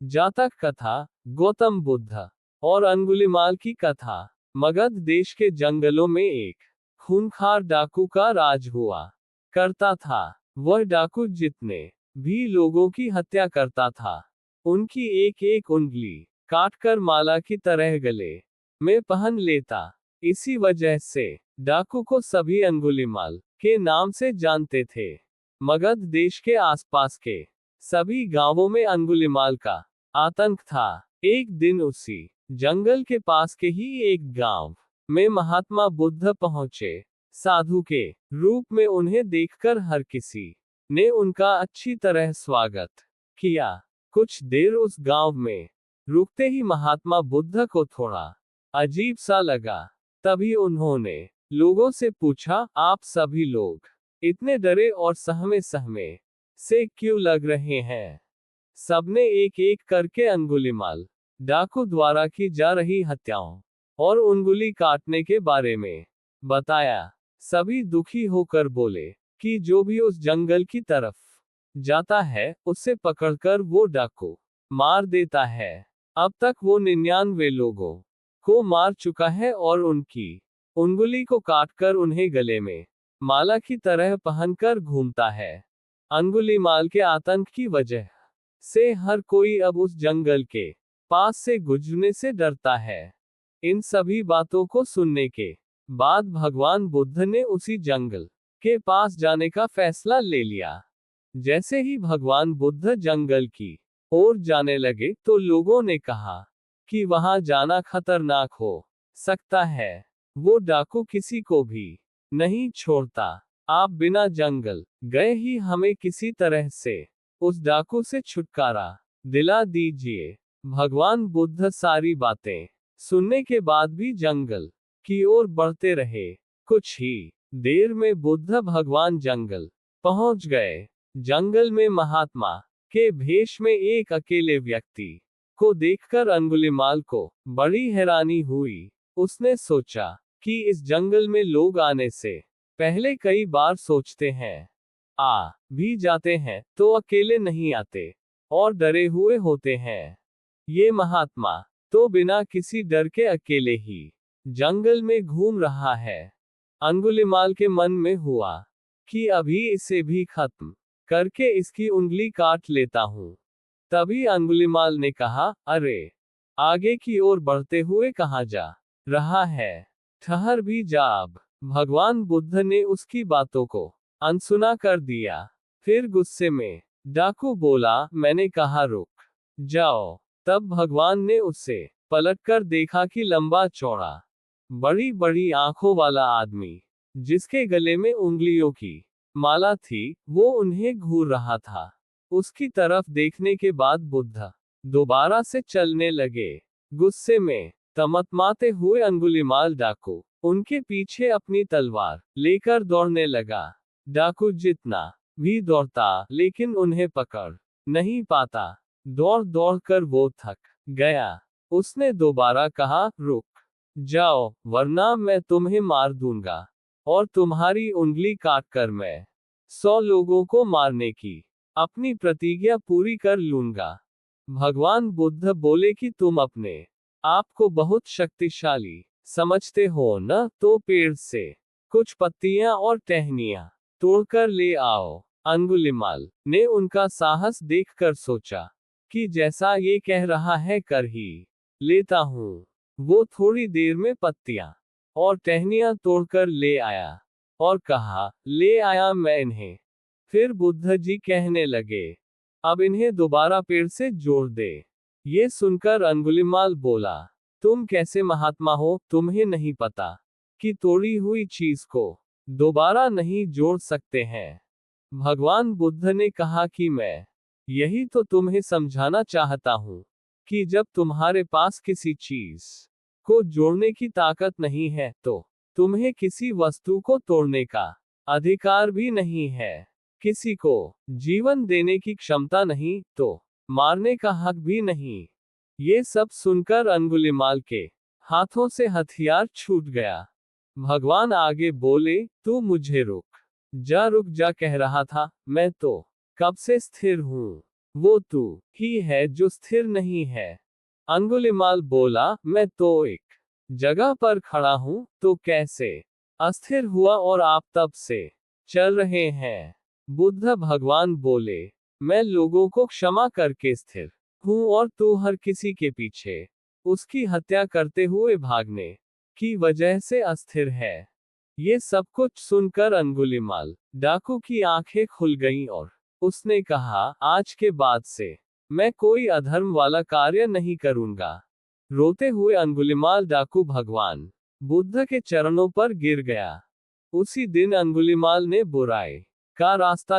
जातक कथा, गौतम बुद्ध और अंगुलिमाल की कथा। मगध देश के जंगलों में एक खूंखार डाकू का राज हुआ करता था। वह डाकू जितने भी लोगों की हत्या करता था, उनकी एक एक उंगली काटकर माला की तरह गले में पहन लेता। इसी वजह से डाकू को सभी अंगुलिमाल के नाम से जानते थे। मगध देश के आसपास के सभी गांवों में अंगुलिमाल का आतंक था। एक दिन उसी जंगल के पास के ही एक गांव में महात्मा बुद्ध पहुंचे। साधु के रूप में उन्हें देखकर हर किसी ने उनका अच्छी तरह स्वागत किया। कुछ देर उस गांव में रुकते ही महात्मा बुद्ध को थोड़ा अजीब सा लगा। तभी उन्होंने लोगों से पूछा, आप सभी लोग इतने डरे और सहमे सहमे से क्यों लग रहे हैं? सबने एक एक करके अंगुलिमाल डाकू द्वारा की जा रही हत्याओं और उंगली काटने के बारे में बताया। सभी दुखी होकर बोले कि जो भी उस जंगल की तरफ जाता है, उसे पकड़कर वो डाकू मार देता है। अब तक वो 99 लोगों को मार चुका है और उनकी उंगली को काटकर उन्हें गले में माला की तरह पहनकर घूमता है। अंगुलिमाल के आतंक की वजह से हर कोई अब उस जंगल के पास से गुजरने से डरता है। इन सभी बातों को सुनने के बाद भगवान बुद्ध ने उसी जंगल के पास जाने का फैसला ले लिया। जैसे ही भगवान बुद्ध जंगल की ओर जाने लगे तो लोगों ने कहा कि वहां जाना खतरनाक हो सकता है। वो डाकू किसी को भी नहीं छोड़ता। आप बिना जंगल गए ही हमें किसी तरह से उस डाकू से छुटकारा दिला दीजिए। भगवान बुद्ध सारी बातें सुनने के बाद भी जंगल की ओर बढ़ते रहे। कुछ ही देर में बुद्ध भगवान जंगल पहुंच गए। जंगल में महात्मा के भेष में एक अकेले व्यक्ति को देखकर अंगुलिमाल को बड़ी हैरानी हुई। उसने सोचा कि इस जंगल में लोग आने से पहले कई बार सोचते हैं, आ भी जाते हैं तो अकेले नहीं आते और डरे हुए होते हैं। ये महात्मा तो बिना किसी डर के अकेले ही जंगल में घूम रहा है। अंगुलिमाल के मन में हुआ कि अभी इसे भी खत्म करके इसकी उंगली काट लेता हूं। तभी अंगुलिमाल ने कहा, अरे, आगे की ओर बढ़ते हुए कहां जा रहा है? ठहर भी जा अब। भगवान बुद्ध ने उसकी बातों को अनसुना कर दिया। फिर गुस्से में डाकू बोला, मैंने कहा रुक जाओ। तब भगवान ने उससे पलटकर देखा कि लंबा चौड़ा बड़ी बड़ी आंखों वाला आदमी, जिसके गले में उंगलियों की माला थी, वो उन्हें घूर रहा था। उसकी तरफ देखने के बाद बुद्ध दोबारा से चलने लगे। गुस्से में तमतमाते हुए अंगुलिमाल डाकू उनके पीछे अपनी तलवार लेकर दौड़ने लगा। डाकू जितना भी दौड़ता, लेकिन उन्हें पकड़ नहीं पाता। दौड़ दौड़ कर वो थक गया। उसने दोबारा कहा, रुक जाओ, वरना मैं तुम्हें मार दूंगा और तुम्हारी उंगली काटकर मैं 100 लोगों को मारने की अपनी प्रतिज्ञा पूरी कर लूंगा। भगवान बुद्ध बोले कि तुम अपने आप को बहुत शक्तिशाली समझते हो न, तो पेड़ से कुछ पत्तियां और टहनियां तोड़कर ले आओ। अंगुलिमाल ने उनका साहस देखकर सोचा कि जैसा ये कह रहा है कर ही लेता हूं। वो थोड़ी देर में पत्तियां और टहनियां तोड़कर ले आया और कहा, ले आया मैं इन्हें। फिर बुद्ध जी कहने लगे, अब इन्हें दोबारा पेड़ से जोड़ दे। ये सुनकर अंगुलिमाल बोला, तुम कैसे महात्मा हो? तुम्हें नहीं पता कि तोड़ी हुई चीज को दोबारा नहीं जोड़ सकते हैं? भगवान बुद्ध ने कहा कि मैं यही तो तुम्हें समझाना चाहता हूं कि जब तुम्हारे पास किसी चीज को जोड़ने की ताकत नहीं है, तो तुम्हें किसी वस्तु को तोड़ने का अधिकार भी नहीं है। किसी को जीवन देने की क्षमता नहीं, तो मारने का हक भी नहीं। ये सब सुनकर अंगुलिमाल के हाथों से हथियार छूट गया। भगवान आगे बोले, तू मुझे रुक जा कह रहा था, मैं तो कब से स्थिर हूं। वो तू ही है जो स्थिर नहीं है। अंगुलिमाल बोला, मैं तो एक जगह पर खड़ा हूं, तो कैसे अस्थिर हुआ और आप तब से चल रहे हैं। बुद्ध भगवान बोले, मैं लोगों को क्षमा करके स्थिर हूं और तू हर किसी के पीछे उसकी हत्या करते हुए भागने की वजह से अस्थिर है। ये सब कुछ सुनकर अंगुलिमाल डाकू की आंखें खुल गईं और उसने कहा, आज के बाद से मैं कोई अधर्म वाला कार्य नहीं करूंगा। रोते हुए अंगुलिमाल डाकू भगवान बुद्ध के चरणों पर गिर गया। उसी दिन अंगुलिमाल ने बुराई का रास्ता